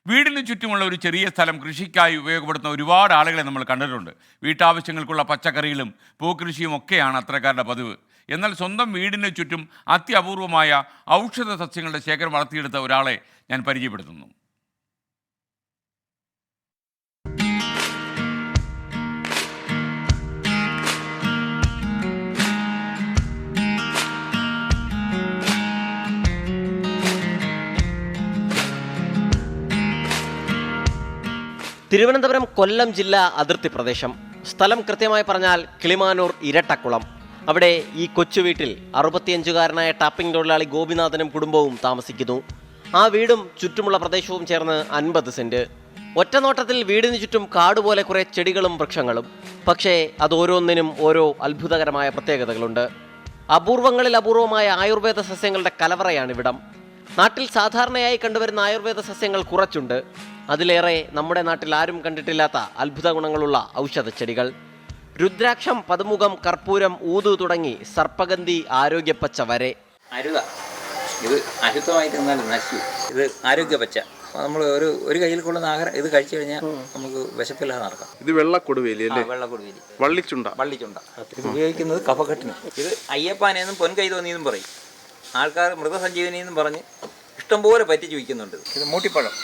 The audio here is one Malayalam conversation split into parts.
വീടിന് ചുറ്റുമുള്ള ഒരു ചെറിയ സ്ഥലം കൃഷിക്കായി ഉപയോഗപ്പെടുത്തുന്ന ഒരുപാട് ആളുകളെ നമ്മൾ കണ്ടിട്ടുണ്ട്. വീട്ടാവശ്യങ്ങൾക്കുള്ള പച്ചക്കറികളും പൂക്കൃഷിയും ഒക്കെയാണ് അത്തരക്കാരുടെ പതിവ്. എന്നാൽ സ്വന്തം വീടിന് ചുറ്റും അത്യപൂർവമായ ഔഷധ സസ്യങ്ങളുടെ ശേഖരം വളർത്തിയെടുത്ത ഒരാളെ ഞാൻ പരിചയപ്പെടുത്തുന്നു. തിരുവനന്തപുരം കൊല്ലം ജില്ലാ അതിർത്തി പ്രദേശം. സ്ഥലം കൃത്യമായി പറഞ്ഞാൽ കിളിമാനൂർ ഇരട്ടക്കുളം. അവിടെ ഈ കൊച്ചു വീട്ടിൽ 65-കാരനായ ടാപ്പിംഗ് തൊഴിലാളി ഗോപിനാഥനും കുടുംബവും താമസിക്കുന്നു. ആ വീടും ചുറ്റുമുള്ള പ്രദേശവും ചേർന്ന് 50 സെന്റ്. ഒറ്റനോട്ടത്തിൽ വീടിന് ചുറ്റും കാടുപോലെ കുറേ ചെടികളും വൃക്ഷങ്ങളും. പക്ഷേ അത് ഓരോന്നിനും ഓരോ അത്ഭുതകരമായ പ്രത്യേകതകളുണ്ട്. അപൂർവങ്ങളിൽ അപൂർവമായ ആയുർവേദ സസ്യങ്ങളുടെ കലവറയാണിവിടം. നാട്ടിൽ സാധാരണയായി കണ്ടുവരുന്ന ആയുർവേദ സസ്യങ്ങൾ കുറച്ചുണ്ട്. അതിലേറെ നമ്മുടെ നാട്ടിൽ ആരും കണ്ടിട്ടില്ലാത്ത അത്ഭുത ഗുണങ്ങളുള്ള ഔഷധ ചെടികൾ. രുദ്രാക്ഷം, പതുമുഖം, കർപ്പൂരം, ഊതു തുടങ്ങി സർപ്പഗന്ധി, ആരോഗ്യപ്പച്ച വരെ. അരുത ഇത് അശുദ്ധമായിട്ട് നിന്നാലും നശിച്ചു. ഇത് ആരോഗ്യപ്പച്ച. നമ്മൾ ഒരു കയ്യിൽ കൊള്ളുന്ന ആഹാരം ഇത് കഴിച്ചു കഴിഞ്ഞാൽ നമുക്ക് വിശപ്പില്ലാതെ നടക്കാം. ഇത് വെള്ളക്കൊടുവേലി അല്ലേ? വെള്ളക്കൊടുവേലി, വള്ളിച്ചുണ്ട. ഇത് ഉപയോഗിക്കുന്നത് കഫക്കെട്ടിന്. ഇത് അയ്യപ്പാനെന്നും പൊൻകൈ തോന്നിയെന്നും പറയും ആൾക്കാർ. മൃതസഞ്ജീവനി എന്നും പറഞ്ഞ് ഇഷ്ടംപോലെ പറ്റിച്ച് വയ്ക്കുന്നുണ്ട്. ഇത് മൂട്ടിപ്പഴം.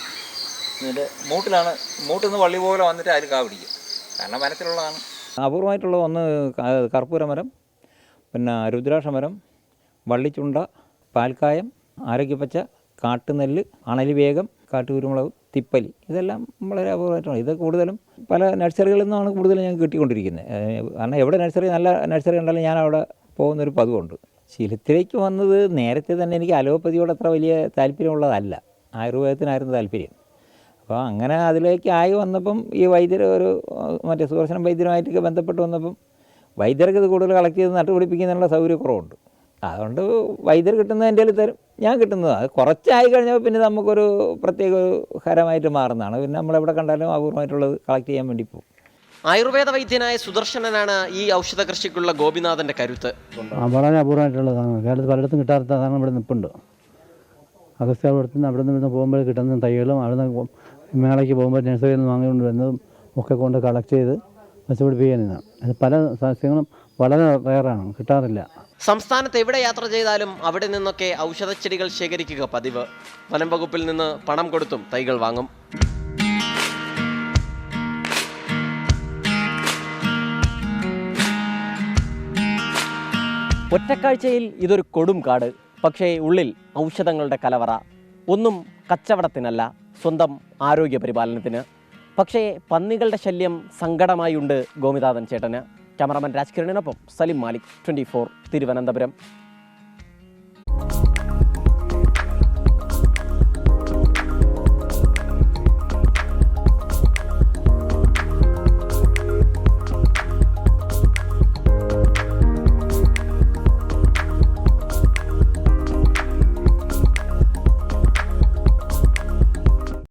ഇതിൻ്റെ മൂട്ടിൽ നിന്ന് വള്ളി പോലെ വന്നിട്ട് അതിൽ കാ പിടിക്കും. കാരണം വനത്തിലുള്ളതാണ്. അപൂർവമായിട്ടുള്ള ഒന്ന് കർപ്പൂരമരം, പിന്നെ രുദ്രാക്ഷമരം, വള്ളിച്ചുണ്ട, പാൽക്കായം, ആരോഗ്യപ്പച്ച, കാട്ടുനെല്ല്, അണലി വേഗം, കാട്ടുകുരുമുളക്, തിപ്പലി, ഇതെല്ലാം വളരെ അപൂർവമായിട്ടാണ്. ഇത് കൂടുതലും പല നഴ്സറികളിൽ നിന്നാണ് കൂടുതലും ഞാൻ കിട്ടിക്കൊണ്ടിരിക്കുന്നത്. കാരണം എവിടെ നല്ല നഴ്സറി ഉണ്ടെങ്കിലും ഞാൻ അവിടെ പോകുന്നൊരു പതിവുണ്ട്. ശീലത്തിലേക്ക് വന്നത് നേരത്തെ തന്നെ എനിക്ക് അലോപ്പതിയോട് അത്ര വലിയ താല്പര്യമുള്ളതല്ല, ആയുർവേദത്തിനായിരുന്നു താല്പര്യം. അപ്പോൾ അങ്ങനെ അതിലേക്ക് ആയി വന്നപ്പം ഈ വൈദ്യർ മറ്റേ സുദർശനം വൈദ്യരുമായിട്ടൊക്കെ ബന്ധപ്പെട്ട് വന്നപ്പം വൈദ്യർക്ക് ഇത് കൂടുതൽ കളക്ട് ചെയ്ത് നട്ടുപിടിപ്പിക്കുന്നതിനുള്ള സൗകര്യക്കുറവുണ്ട്. അതുകൊണ്ട് വൈദ്യർ കിട്ടുന്നത് എൻ്റെ കയ്യിൽ തരും, ഞാൻ കിട്ടുന്നത്. അത് കുറച്ചായി കഴിഞ്ഞപ്പോൾ പിന്നെ നമുക്കൊരു പ്രത്യേക ഹരമായിട്ട് മാറുന്നതാണ്. പിന്നെ നമ്മളെവിടെ കണ്ടാലും അപൂർവമായിട്ടുള്ളത് കളക്ട് ചെയ്യാൻ വേണ്ടി പോകും. ആയുർവേദ വൈദ്യനായ സുദർശനനാണ് ഈ ഔഷധ കൃഷിക്കുള്ള ഗോപിനാഥൻ്റെ കരുത്ത്. വളരെ അപൂർവമായിട്ടുള്ളതാണ്. കേരളത്തിൽ പലയിടത്തും കിട്ടാത്തതാണ്. ഇവിടെ നിൽപ്പുണ്ട്. അഗസ്ത്യാപുരത്തുനിന്ന് അവിടെ നിന്ന് പോകുമ്പോൾ കിട്ടുന്ന തൈകളും അവിടെ നിന്ന് മേളയ്ക്ക് പോകുമ്പോൾ നഴ്സറിയിൽ നിന്ന് വാങ്ങിക്കൊണ്ട് വരുന്നതും ഒക്കെ കൊണ്ട് കളക്ട് ചെയ്ത് വെച്ചുപിടിപ്പിക്കാനാണ്. അത് പല സസ്യങ്ങളും വളരെ റെയറാണ്, കിട്ടാറില്ല. സംസ്ഥാനത്ത് എവിടെ യാത്ര ചെയ്താലും അവിടെ നിന്നൊക്കെ ഔഷധച്ചെടികൾ ശേഖരിക്കുക പതിവ്. വനം വകുപ്പിൽ നിന്ന് പണം കൊടുത്തും തൈകൾ വാങ്ങും. ഒറ്റക്കാഴ്ചയിൽ ഇതൊരു കൊടും കാട്, പക്ഷേ ഉള്ളിൽ ഔഷധങ്ങളുടെ കലവറ. ഒന്നും കച്ചവടത്തിനല്ല, സ്വന്തം ആരോഗ്യ പരിപാലനത്തിന്. പക്ഷേ പന്നികളുടെ ശല്യം സങ്കടമായുണ്ട് ഗോപിനാഥൻ ചേട്ടന്. ക്യാമറാമാൻ രാജ്കിരണിനൊപ്പം സലിം മാലിക്, 24 തിരുവനന്തപുരം.